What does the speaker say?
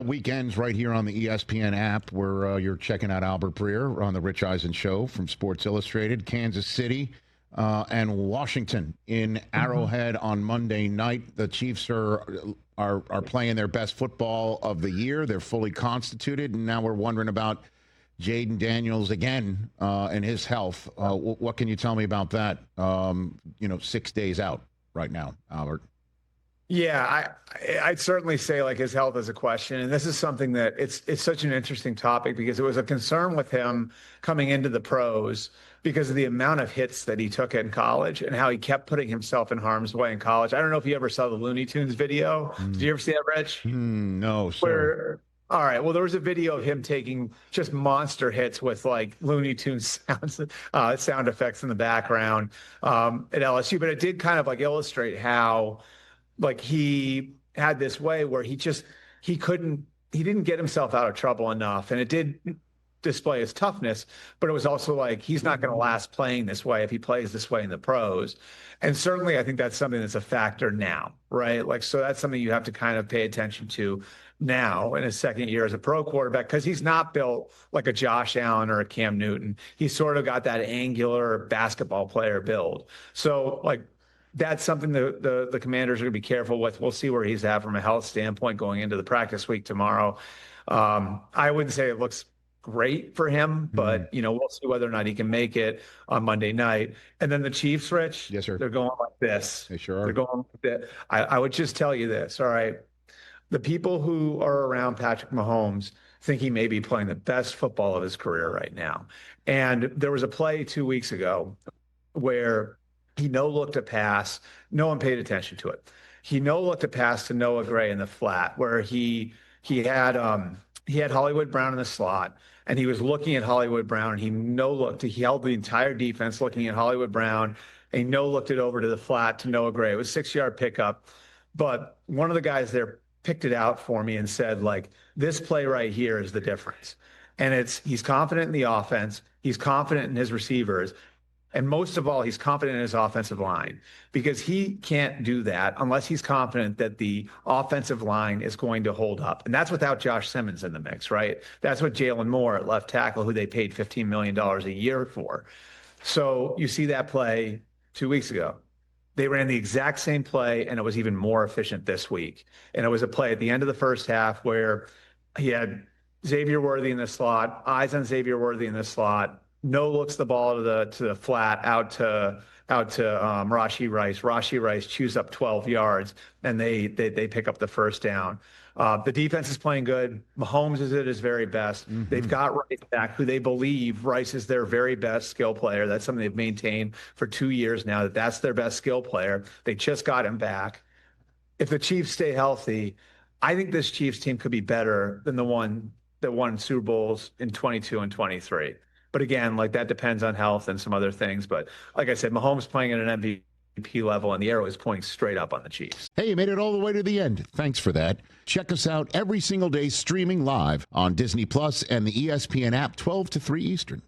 Weekends right here on the ESPN app where you're checking out Albert Breer on the Rich Eisen Show from Sports Illustrated. Kansas City and Washington in Arrowhead on Monday night. The Chiefs are playing their best football of the year. They're fully constituted, and now we're wondering about Jayden Daniels again and his health. What can you tell me about that? 6 days out right now, Albert. Yeah, I'd certainly say like his health is a question. And this is something that it's such an interesting topic because it was a concern with him coming into the pros because of the amount of hits that he took in college and how he kept putting himself in harm's way in college. I don't know if you ever saw the Looney Tunes video. Did you ever see that, Rich? No, sir. All right. Well, there was a video of him taking just monster hits with like Looney Tunes sound effects in the background at LSU. But it did kind of like illustrate how like he had this way where he didn't get himself out of trouble enough. And it did display his toughness, but it was also like, he's not going to last playing this way if he plays this way in the pros. And certainly I think that's something that's a factor now, right? Like, so that's something you have to kind of pay attention to now in his second year as a pro quarterback, because he's not built like a Josh Allen or a Cam Newton. He's sort of got that angular basketball player build. So like, that's something the Commanders are going to be careful with. We'll see where he's at from a health standpoint going into the practice week tomorrow. I wouldn't say it looks great for him, but we'll see whether or not he can make it on Monday night. And then the Chiefs, Rich, yes, sir, they're going like this. They sure are. They're going like this. I would just tell you this. All right, the people who are around Patrick Mahomes think he may be playing the best football of his career right now. And there was a play 2 weeks ago where he no-looked a pass. No one paid attention to it. He no-looked a pass to Noah Gray in the flat where he had Hollywood Brown in the slot, and he was looking at Hollywood Brown, and he no-looked. He held the entire defense looking at Hollywood Brown, and he no-looked it over to the flat to Noah Gray. It was a 6-yard pickup, but one of the guys there picked it out for me and said, like, this play right here is the difference. And he's confident in the offense. He's confident in his receivers. And most of all, he's confident in his offensive line because he can't do that unless he's confident that the offensive line is going to hold up. And that's without Josh Simmons in the mix, right? That's what Jalen Moore at left tackle, who they paid $15 million a year for. So you see that play 2 weeks ago. They ran the exact same play, and it was even more efficient this week. And it was a play at the end of the first half where he had Xavier Worthy in the slot, eyes on Xavier Worthy in the slot, no looks the ball to the flat out to Rashee Rice. Rashee Rice chews up 12 yards, and they pick up the first down. The defense is playing good. Mahomes is at his very best. They've got Rice back, who they believe Rice is their very best skill player. That's something they've maintained for 2 years now, that's their best skill player. They just got him back. If the Chiefs stay healthy, I think this Chiefs team could be better than the one that won Super Bowls in 22 and 23. But again, like that depends on health and some other things. But like I said, Mahomes playing at an MVP level, and the arrow is pointing straight up on the Chiefs. Hey, you made it all the way to the end. Thanks for that. Check us out every single day streaming live on Disney Plus and the ESPN app 12 to 3 Eastern.